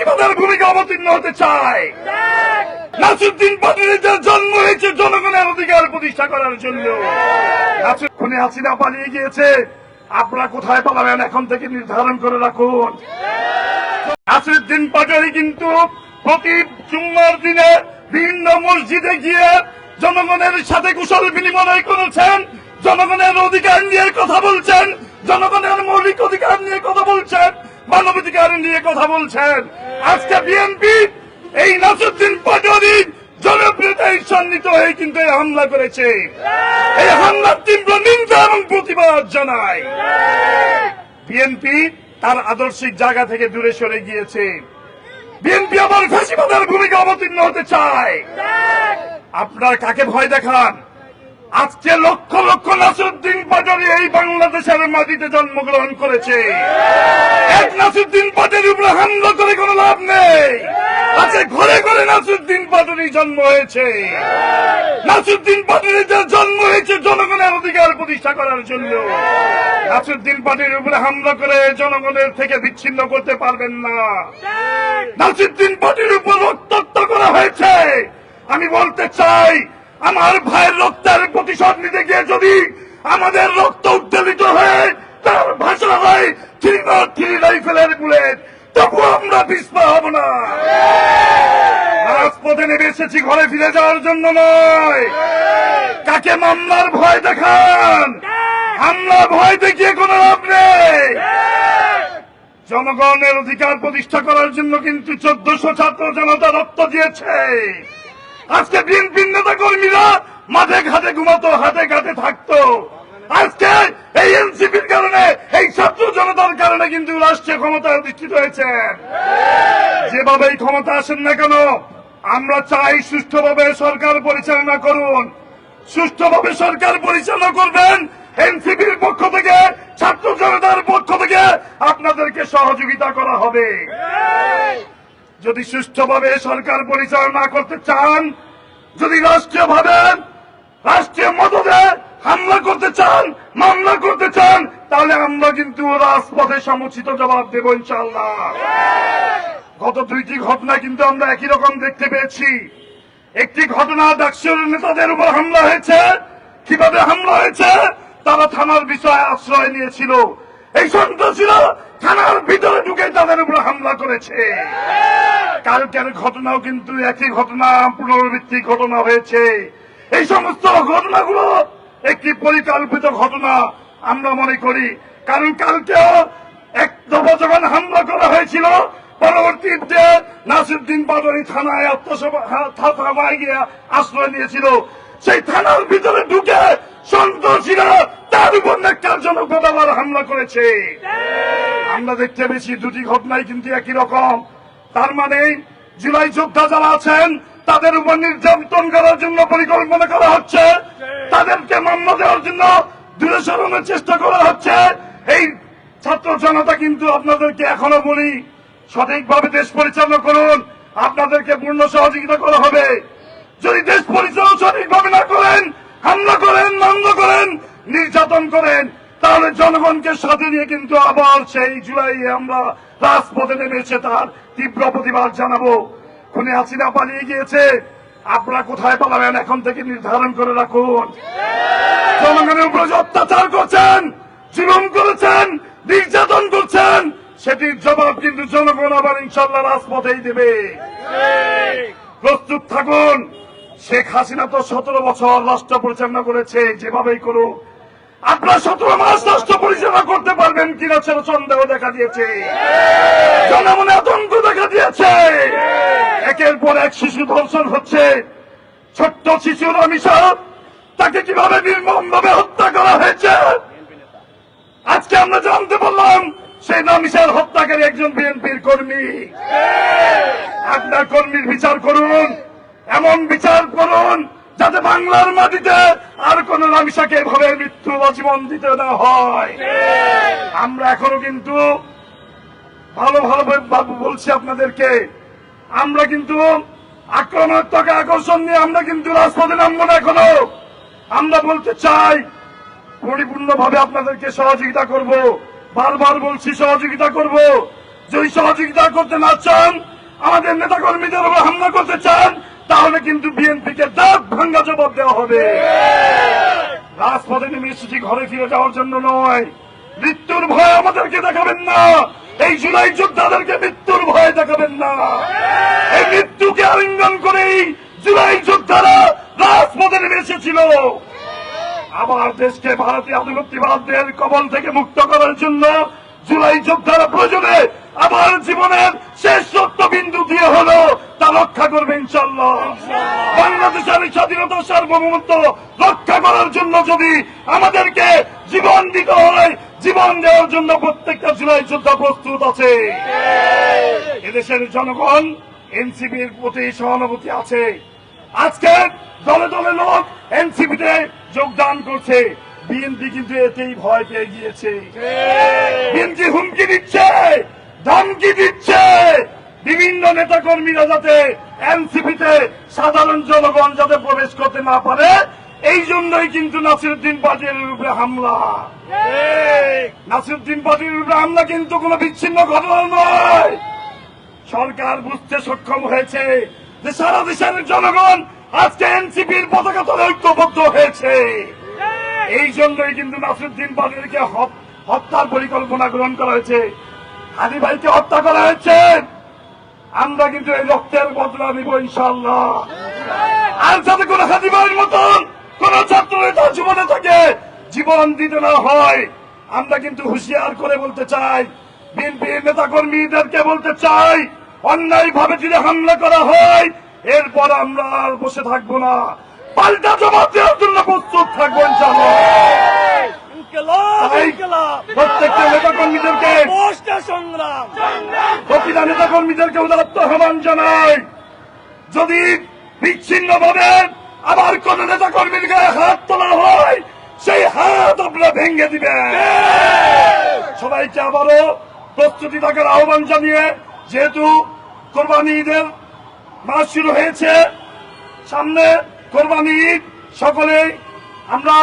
ফ্যাসিবাদের ভূমিকা অবতীর্ণ হতে চায়। নাসিরউদ্দিন পাটোয়ারির জন্ম হয়েছে জনগণের অধিকার প্রতিষ্ঠা করার জন্য। খুনি হাসিনা পালিয়ে গিয়েছে, আপনারা কোথায় পালাবেন এখন থেকে নির্ধারণ করে রাখুন। নাসিরউদ্দিন পাটোয়ারি কিন্তু প্রতি জুম্মার দিনে বিভিন্ন মসজিদে গিয়ে জনগণের সাথে কুশল বিনিময় করেছেন, জনগণের অধিকার নিয়ে কথা বলছেন, জনগণের মৌলিক অধিকার নিয়ে কথা বলছেন, মানবাধিকার নিয়ে কথা বলছেন। আজকে বিএনপি এই নাসিরউদ্দিন পাটোয়ারি জনপ্রিয়তায় সন্নিহিত হয়ে কিন্তু এই হামলা করেছে। এই হামলার তীব্র নিন্দা এবং প্রতিবাদ জানায়। বিএনপি তার আদর্শিক জায়গা থেকে দূরে সরে গিয়েছে। বিএনপি আবার ফ্যাসিবাদের ভূমিকা অবতীর্ণ হতে চায়। আপনারা কাকে ভয় দেখান? আজকে লক্ষ লক্ষ নাসিরউদ্দিন পাটোয়ারি এই বাংলাদেশের মাটিতে জন্মগ্রহণ করেছে। এক নাসিরউদ্দিন পাটোয়ারির উপরে হামলা করে কোনো লাভ নেই। আজকে ঘরে ঘরে নাসিরউদ্দিন পাটোয়ারি জন্ম হয়েছে। নাসিরউদ্দিন পাটোয়ারির জন্ম হয়েছে জনগণের অধিকার প্রতিষ্ঠা করার জন্য। নাসিরউদ্দিন পাটোয়ারির উপরে হামলা করে জনগণের থেকে বিচ্ছিন্ন করতে পারবেন না। নাসিরউদ্দিন পাটোয়ারির উপর রক্তাক্ত করা হয়েছে। আমি বলতে চাই, আমার ভাইয়ের রক্তের প্রতিশোধ নিতে গিয়ে যদি আমাদের রক্ত উদ্বেলিত হয়ে তার ভাষা হয় 303 রাইফেলের বুলেট, তবু আমরা পিছপা হব না। রাজপথে নেমে এসেছি ঘরে ফিরে যাওয়ার জন্য নয়। কাকে মামলার ভয় দেখান? হামলার ভয় দেখিয়ে কোনো লাভ নেই। জনগণের অধিকার প্রতিষ্ঠা করার জন্য কিন্তু 1400 ছাত্র জনতা রক্ত দিয়েছে। আজকে বিএনপির নেতা কর্মীরা মাঠে ঘাটে ঘুমাতো, হাতে ঘাটে থাকতো। আজকে এই এনসিপির কারণে, এই ছাত্র জনতার কারণে কিন্তু রাষ্ট্রীয় ক্ষমতায় অধিষ্ঠিত হয়েছেন। যেভাবেই ক্ষমতা আসেন না কেন, আমরা চাই সুষ্ঠুভাবে সরকার পরিচালনা করুন। সুষ্ঠুভাবে সরকার পরিচালনা করবেন, এনসিপির পক্ষ থেকে, ছাত্র জনতার পক্ষ থেকে আপনাদেরকে সহযোগিতা করা হবে। যদি সুষ্ঠুভাবে সরকার পরিচালনা করতে চান, যদি রাষ্ট্রীয়ভাবে রাষ্ট্রীয় মদদে হামলা করতে চান, মামলা করতে চান, তাহলে আমরা কিন্তু রাজপথে সমুচিত জবাব দেব ইনশাআল্লাহ। গত 2টি ঘটনা কিন্তু আমরা একই রকম দেখতে পেয়েছি। একটি ঘটনা ডাকসুর নেতাদের উপর হামলা হয়েছে। কিভাবে হামলা হয়েছে? তারা থানার বিষয়ে আশ্রয় নিয়েছিল। এই সন্ত্রাসীরা থানার ভিতরে ঢুকে তাদের উপর হামলা করেছে। কালকের ঘটনাও কিন্তু একই ঘটনা, পুনরাবৃত্তি ঘটনা হয়েছে। এই সমস্ত ঘটনাগুলো একটি পরিকল্পিত ঘটনা আমরা মনে করি। কারণ কালকেও এক দফা যখন হামলা করা হয়েছিল, পরবর্তীতে নাসিরউদ্দিন পাটোয়ারি থানায় থানায় গিয়ে আশ্রয় নিয়েছিল। সেই থানার ভিতরে ঢুকে সন্ত্রাসীরা তার উপর ন্যাক্কারজনকভাবে হামলা করেছে। আমরা দেখতে পেয়েছি 2টি ঘটনায় কিন্তু একই রকম। তার মানে জুলাই যোদ্ধা যারা আছেন তাদের উপর নির্যাতন করার জন্য পরিকল্পনা করা হচ্ছে, তাদেরকে মামলা দেওয়ার জন্য দূরে সরানোর চেষ্টা করা হচ্ছে। এই ছাত্র জনতা কিন্তু আপনাদেরকে এখনো বলি, সঠিকভাবে দেশ পরিচালনা করুন, আপনাদেরকে পূর্ণ সহযোগিতা করা হবে। যদি দেশ পরিচালনা সঠিকভাবে না করেন, হামলা করেন, মামলা করেন, নির্যাতন করেন, তাহলে জনগণকে সাথে নিয়ে কিন্তু আবার সেই জুলাইয়ে আমরা রাজপথে নেমেছে তার তীব্র প্রতিবাদ জানাবো। খুনি হাসিনা পালিয়ে গিয়েছে, আপনারা কোথায় পালাবেন এখন থেকে নির্ধারণ করে রাখুন। জনগণের উপরে অত্যাচার করছেন, জুলুম করেছেন, নির্যাতন করছেন, সেটির জবাব কিন্তু জনগণ আবার ইনশাল্লাহ রাজপথেই দেবে। প্রস্তুত থাকুন। শেখ হাসিনা তো 17 বছর রাষ্ট্র পরিচালনা করেছে, যেভাবেই করুক। আপনারা 17 মাস রাষ্ট্র পরিচালনা করতে পারবেন কিনা সেটা সন্দেহ দেখা দিয়েছে। জনমনে আতঙ্ক দেখা দিয়েছে। একের পর এক শিশু ধর্ষণ হচ্ছে। ছোট্ট শিশু রামিসা, তাকে কিভাবে নির্মমভাবে হত্যা করা হয়েছে। আজকে আমরা জানতে পারলাম সেই রামিসার হত্যাকারী একজন বিএনপির কর্মী। আপনার কর্মীর বিচার করুন, এমন বিচার করুন যাতে বাংলার মাটিতে আর কোন রামিসাকে এভাবে মৃত্যু বা জীবন দিতে না হয়। আমরা এখনো কিন্তু ভালো বলছি আপনাদেরকে, আমরা কিন্তু আক্রমণাত্মক আকর্ষণ নিয়ে আমরা কিন্তু রাজপথে নামবো না। এখনো আমরা বলতে চাই, পরিপূর্ণভাবে আপনাদেরকে সহযোগিতা করব। বারবার বলছি সহযোগিতা করব। যদি সহযোগিতা করতে না চান, আমাদের নেতা কর্মীদের উপর হামলা করতে চান, তাহলে কিন্তু বিএনপিকে দাঁত ভাঙ্গা জবাব দেওয়া হবে। রাজপথে নেমে এসেছি ঘরে ফিরে যাওয়ার জন্য নয়। মৃত্যুর ভয় আমাদেরকে দেখাবেন না, এই জুলাই যোদ্ধাদেরকে মৃত্যুর ভয় দেখাবেন না। এই মৃত্যুকে আলিঙ্গন করেই জুলাই যোদ্ধারা রাজপথে নেমে এসেছিল। আবার দেশকে ভারতীয় আধিপত্যবাদের কবল থেকে মুক্ত করার জন্য জুলাই যোদ্ধারা প্রয়োজনে আবার জীবনের শেষ রক্তবিন্দু দিয়ে হলো তা রক্ষা করবে ইনশাআল্লাহ। বাংলাদেশের স্বাধীনতা সার্বভৌমত্ব রক্ষা করার জন্য যদি আমাদেরকে জীবন দিতে হয়, জীবন দেওয়ার জন্য প্রত্যেকটা জুলাই যোদ্ধা প্রস্তুত আছে। এদেশের জনগণ এনসিপির প্রতি সহানুভূতি আছে। আজকে দলে দলে লোক এনসিপিতে যোগদান করছে, বিএনপি কিন্তু এতেই ভয় পেয়ে গিয়েছে। বিএনপি হুমকি দিচ্ছে, ধমকি দিচ্ছে বিভিন্ন নেতা কর্মীরা যাতে এনসিপিতে সাধারণ জনগণ যাতে প্রবেশ করতে না পারে, এই জন্যই কিন্তু নাসিরউদ্দিন পার্টির উপরে হামলা। নাসিরউদ্দিন পার্টির উপরে হামলা কিন্তু কোনো বিচ্ছিন্ন ঘটনা নয়। সরকার বুঝতে সক্ষম হয়েছে যে সারা দেশের জনগণ আজকে এনসিপির পতাকা তলে ঐক্যবদ্ধ হয়েছে। এই জন্যই কিন্তু নাসিরউদ্দিন পার্টিকে হত্যার পরিকল্পনা গ্রহণ করা হয়েছে, হাদি ভাইকে হত্যা করা হয়েছে। আমরা কিন্তু এই রক্তের বদলা নিব ইনশাআল্লাহ। আর যাতে কোন হাদি ভাইয়ের মতন কোন ছাত্র নেতা যুব নেতাকে জীবন দিতে না হয়, আমরা কিন্তু হুঁশিয়ার করে বলতে চাই, বিএনপির নেতা কর্মীদেরকে বলতে চাই, অন্যায় ভাবে যদি হামলা করা হয় এরপর আমরা আর বসে থাকবো না, পাল্টা জবাব দেওয়ার জন্য প্রস্তুত থাকবো ইনশাআল্লাহ। প্রত্যেকটা নেতা কর্মীদেরকে প্রতিটা নেতা কর্মীদেরকে উদাত্ত আহ্বান জানাই, যদি বিচ্ছিন্ন ভাবে আবার কোন নেতা কর্মীর গায়ে হাত তোলা হয় সেই হাত আপনারা ভেঙে দিবেন। সবাইকে আবারও প্রস্তুতি থাকার আহ্বান জানিয়ে, যেহেতু কোরবানি ঈদের মাস শুরু হয়েছে, সামনে কোরবানি ঈদ, সকলেই আমরা